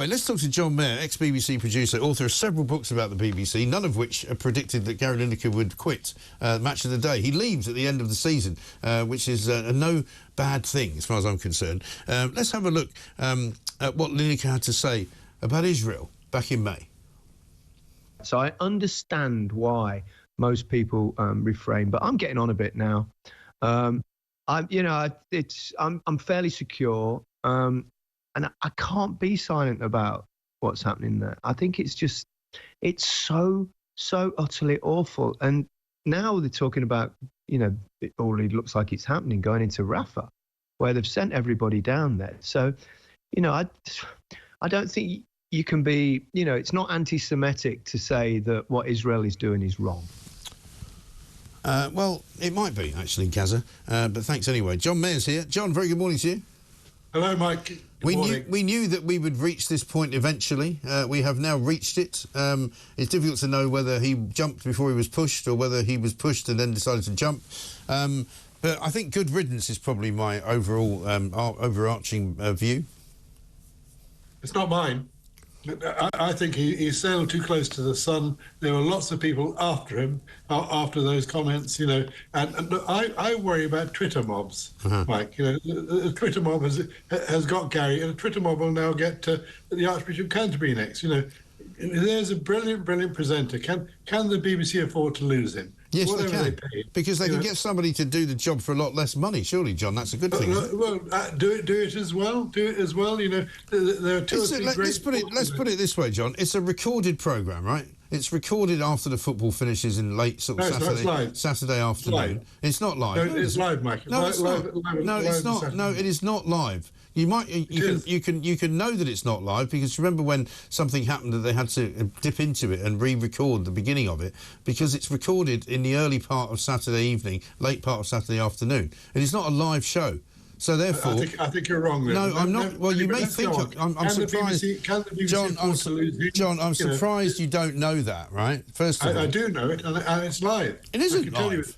Right, let's talk to John Mair, ex-BBC producer, author of several books about the BBC, none of which predicted that Gary Lineker would quit Match of the Day. He leaves at the end of the season, which is no bad thing as far as I'm concerned. Let's have a look at what Lineker had to say about Israel back in May. So I understand why most people refrain, but I'm getting on a bit now. I'm fairly secure. And I can't be silent about what's happening there. I think it's so utterly awful. And now they're talking about, it already looks like it's happening, going into Rafah, where they've sent everybody down there. So, I don't think you can be, it's not anti-Semitic to say that what Israel is doing is wrong. Well, it might be, actually, Gaza. But thanks anyway. John Mair's here. John, very good morning to you. Hello, Mike. We knew that we would reach this point eventually. We have now reached it. It's difficult to know whether he jumped before he was pushed or whether he was pushed and then decided to jump. But I think good riddance is probably my overall overarching view. It's not mine. I think he sailed too close to the sun. There were lots of people after him, after those comments, and I worry about Twitter mobs, Mike. The Twitter mob has got Gary, and the Twitter mob will now get the Archbishop of Canterbury next. There's a brilliant presenter. Can the BBC afford to lose him? Yes, they can, because they can get somebody to do the job for a lot less money. Surely, John, that's a good thing. Well, do it as well. Do it as well. There are two or three great. Let's put it this way, John. It's a recorded programme, right? It's recorded after the football finishes in late Saturday afternoon. It's not live. No, it's live, Mike. No, it's not. No, it's not. No, it is not live. You can know that it's not live because remember when something happened that they had to dip into it and re-record the beginning of it because it's recorded in the early part of Saturday evening, late part of Saturday afternoon. It is not a live show. So therefore, I think you're wrong there. No, I'm not. Well, you may think I'm surprised. John, I'm surprised you don't know that, right? First of all, I do know it, and it's live. It isn't live.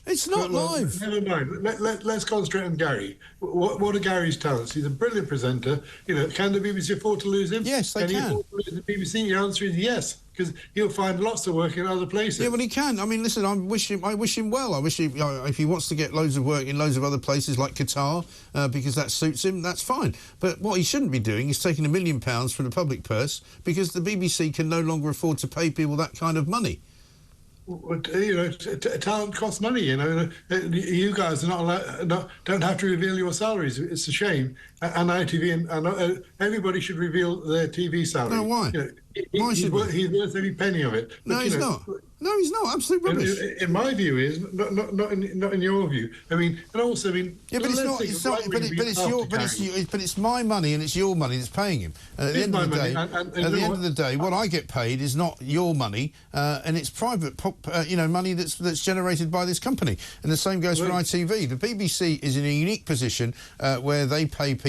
It's not live. Never mind. Let's concentrate on Gary. What are Gary's talents? He's a brilliant presenter. Can the BBC afford to lose him? Yes, they can. Can he afford to lose the BBC? The answer is yes, because he'll find lots of work in other places. Yeah, well, he can. I mean, listen, I wish him well. I wish he, if he wants to get loads of work in loads of other places like Qatar, because that suits him, that's fine. But what he shouldn't be doing is taking £1 million from the public purse because the BBC can no longer afford to pay people that kind of money. Talent costs money. You guys are not allowed, don't have to reveal your salaries. It's a shame. And ITV and everybody should reveal their TV salary. No, why? Why should he's worth every penny of it. No, he's not. No, he's not. Absolute rubbish. In my view, is not in your view. I mean, and also, I mean, yeah, but it's not. But it's my money and it's your money that's paying him. And at the end of the day, what I get paid is not your money, and it's private, money that's generated by this company. And the same goes for ITV. The BBC is in a unique position where they pay people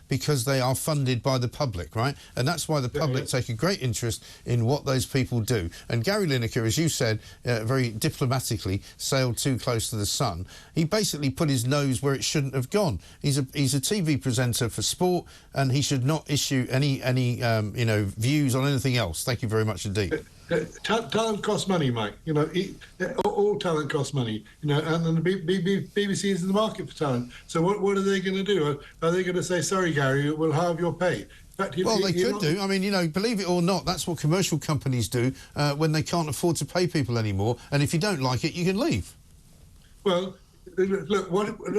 because they are funded by the public, right? And that's why the public take a great interest in what those people do. And Gary Lineker, as you said, very diplomatically, sailed too close to the sun. He basically put his nose where it shouldn't have gone. He's a TV presenter for sport, and he should not issue any views on anything else. Thank you very much indeed. Talent costs money, Mike. All talent costs money. And the BBC is in the market for talent. So what are they going to do? Are they going to say, "Sorry, Gary, we'll halve your pay"? Well, they could do. I mean, believe it or not, that's what commercial companies do when they can't afford to pay people anymore. And if you don't like it, you can leave. Well, look,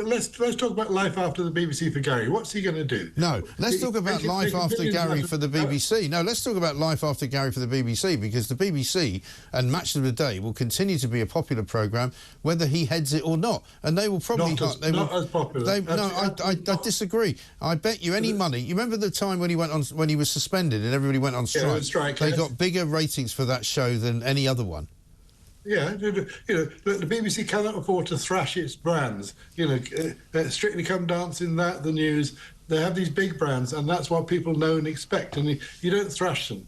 let's talk about life after the BBC for Gary. What's he going to do? No, let's talk about life after Gary for the BBC. No, let's talk about life after Gary for the BBC, because the BBC and Match of the Day will continue to be a popular programme whether he heads it or not. And they will probably not as popular. I disagree. I bet you any money. You remember the time when he was suspended and everybody went on strike? Yeah, strike. They got bigger ratings for that show than any other one. Yeah, the BBC cannot afford to thrash its brands. Strictly Come Dancing, The News, they have these big brands, and that's what people know and expect, and you don't thrash them.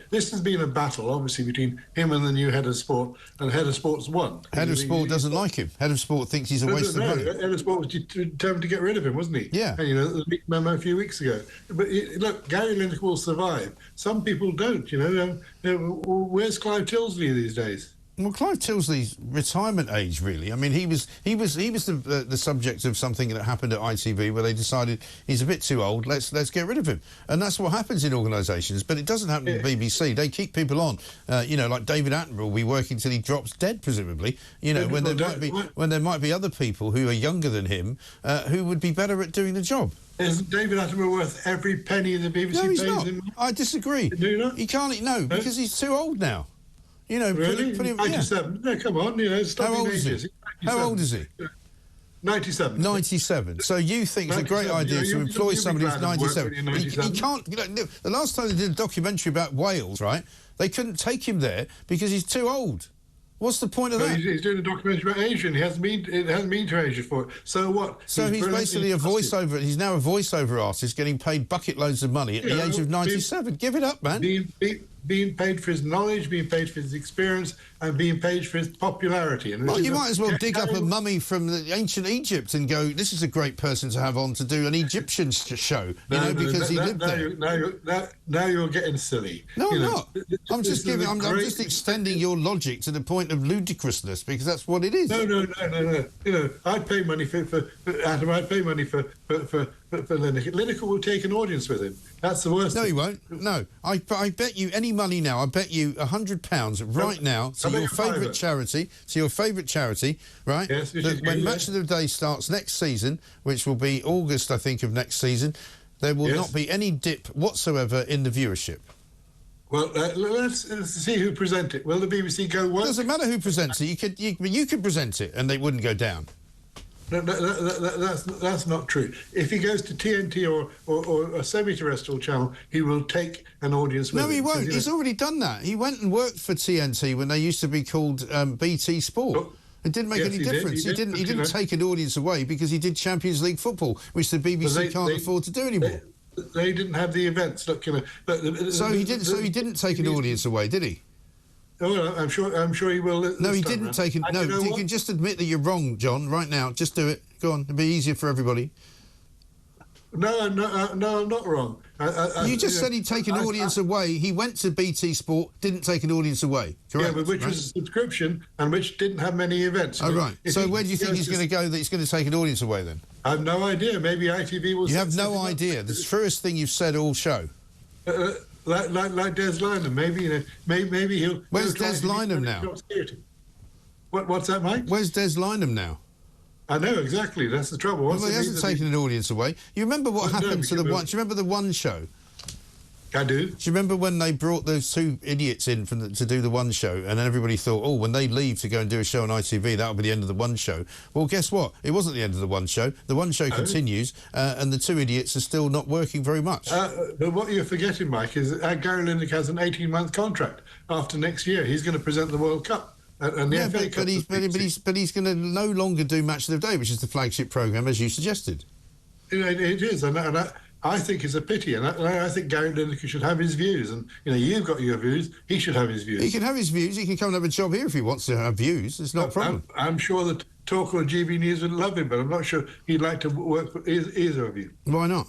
This has been a battle, obviously, between him and the new head of sport, and head of sport's won. Head of sport doesn't like him. Head of sport thinks he's a waste of money. Head of sport was determined to get rid of him, wasn't he? Yeah. And, the leaked memo a few weeks ago. But look, Gary Lineker will survive. Some people don't. Where's Clive Tilsley these days? Well, Clive Tilsley's retirement age, really. I mean, he was the subject of something that happened at ITV where they decided he's a bit too old. Let's get rid of him, and that's what happens in organisations. But it doesn't happen to the BBC. They keep people on. Like David Attenborough will be working till he drops dead, presumably. When there might be other people who are younger than him who would be better at doing the job. Isn't David Attenborough worth every penny the BBC no, he's pays not. him? I disagree. Do you not? He can't. No, because he's too old now. Really? Put him, 97. Yeah. No, come on. Stop. How old is he? How old is he? 97. 97. So you think it's a great idea to employ somebody who's 97? He can't. The last time they did a documentary about Wales, right? They couldn't take him there because he's too old. What's the point of that? He's doing a documentary about Asia, and it hasn't been to Asia for it. So what? So he's basically a voiceover. He's now a voiceover artist getting paid bucket loads of money at the age of 97. Give it up, man. Being paid for his knowledge, being paid for his experience, and being paid for his popularity. Well, you might as well dig up a mummy from the ancient Egypt and go, this is a great person to have on to do an Egyptian show, because he lived there. Now you're getting silly. No, I'm not. I'm just extending your logic to the point of ludicrousness, because that's what it is. No. I'd pay money for Adam. I'd pay money for Lineker. Lineker will take an audience with him. That's the worst. No, he won't. No, I bet you any money now. I bet you £100 right now to your favourite charity. To your favourite charity, right? Yes. When Match of the Day starts next season, which will be August, I think, of next season, there will not be any dip whatsoever in the viewership. Well, let's see who presents it. Will the BBC go? It doesn't matter who presents it. You could present it, and they wouldn't go down. No, that's not true. If he goes to TNT or a semi-terrestrial channel, he will take an audience with him. No, he won't. He's already done that. He went and worked for TNT when they used to be called BT Sport. It didn't make any difference. He didn't take an audience away because he did Champions League football, which the BBC can't afford to do anymore. They didn't have the events. So he didn't take an audience away, did he? Oh, I'm sure he will. No, he didn't take it. No, you can just admit that you're wrong, John. Right now, just do it. Go on, it'll be easier for everybody. No, I'm not wrong. You just said he'd take an audience away. He went to BT Sport, didn't take an audience away. Correct? Yeah, but which was a subscription and which didn't have many events. Oh, right. So where do you think he's going to go that he's going to take an audience away then? I have no idea. Maybe ITV will... You have no idea. The truest thing you've said all show. Like Des Lynam, maybe he'll... Where's Des Lynam now? What's that, Mike? Where's Des Lynam now? I know, exactly. That's the trouble. Well, he hasn't taken an audience away. You remember what happened to the one... Do you remember the One Show? I do. Do you remember when they brought those two idiots in to do the One Show, and then everybody thought, oh, when they leave to go and do a show on ITV, that'll be the end of the One Show? Well, guess what? It wasn't the end of the One Show. The One Show continues, and the two idiots are still not working very much. But what you're forgetting, Mike, is that Gary Lineker has an 18-month contract after next year. He's going to present the World Cup. And the FA Cup but he's going to no longer do Match of the Day, which is the flagship programme, as you suggested. It is, and I think it's a pity, and I think Gary Lineker should have his views, and you've got your views. He should have his views. He can have his views. He can come and have a job here if he wants to have views. It's not a problem. I'm sure that Talk or GB News would love him, but I'm not sure he'd like to work for either of you. Why not?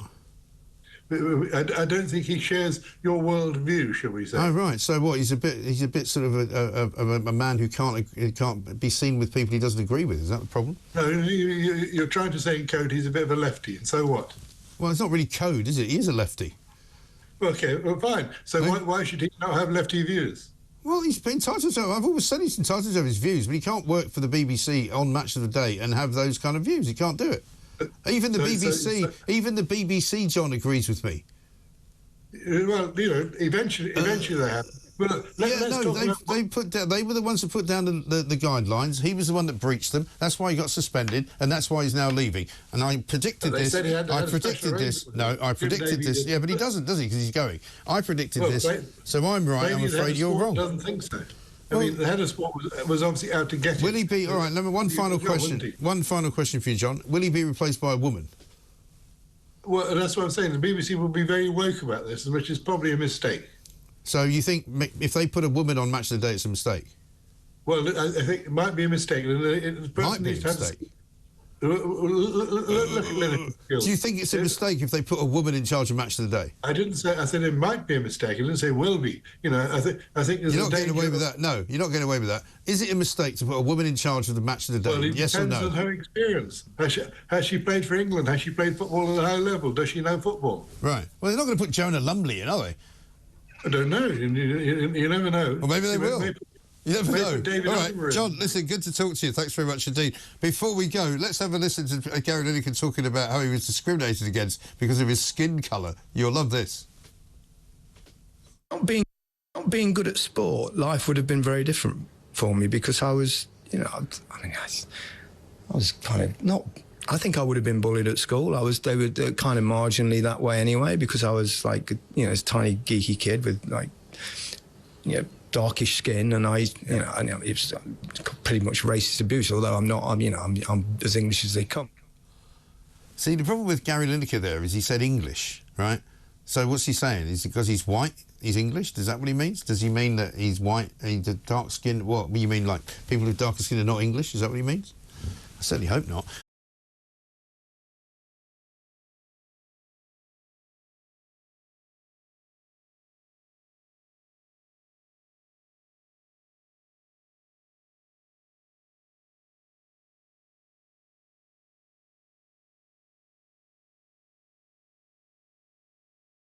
I don't think he shares your world view, shall we say? Oh, right. So what? He's a bit sort of a man who can't be seen with people he doesn't agree with. Is that the problem? No, you're trying to say in code he's a bit of a lefty, and so what? Well, it's not really code, is it? He is a lefty. Okay, well, fine. So why should he not have lefty views? Well, he's entitled to. I've always said he's entitled to have his views, but he can't work for the BBC on Match of the Day and have those kind of views. He can't do it. Even the BBC, John, agrees with me. Well, eventually they have. Well, they were the ones who put down the guidelines. He was the one that breached them. That's why he got suspended, and that's why he's now leaving. And I predicted this. I predicted this. No, I predicted this. Yeah, but he doesn't, does he? Because he's going. I predicted this. So I'm right. I'm afraid you're wrong. Doesn't think so. I mean, the head of sport was obviously out to get it. Will he be... All right, one final question. One final question for you, John. Will he be replaced by a woman? Well, that's what I'm saying. The BBC will be very woke about this, which is probably a mistake. So you think if they put a woman on Match of the Day, it's a mistake? Well, I think it might be a mistake. The person Might be a mistake. Look at Lineker. Do you think it's a mistake if they put a woman in charge of Match of the Day? I didn't say. I said it might be a mistake. I didn't say will be. You know, I think there's you're not getting away with that. No, you're not getting away with that. Is it a mistake to put a woman in charge of the Match of the Day? Well, it yes or no? depends on her experience. Has she played for England? Has she played football at a high level? Does she know football? Right. Well, they're not going to put Jonah Lumley in, are they? I don't know. You never know. Well, maybe they will. You never know. All right, Attenborough. John, listen, good to talk to you. Thanks very much indeed. Before we go, let's have a listen to Gary Lineker talking about how he was discriminated against because of his skin colour. You'll love this. Not being good at sport, life would have been very different for me because I was, you know, I was kind of not... I think I would have been bullied at school. They were kind of marginally that way anyway because I was like, you know, this tiny geeky kid with like, you know, darkish skin, and it was pretty much racist abuse. Although I'm as English as they come. See, the problem with Gary Lineker there is he said English, right? So what's he saying? Is it because he's white, he's English? Is that what he means? Does he mean that he's white, he's dark skin? What you mean, like people with darker skin are not English? Is that what he means? I certainly hope not.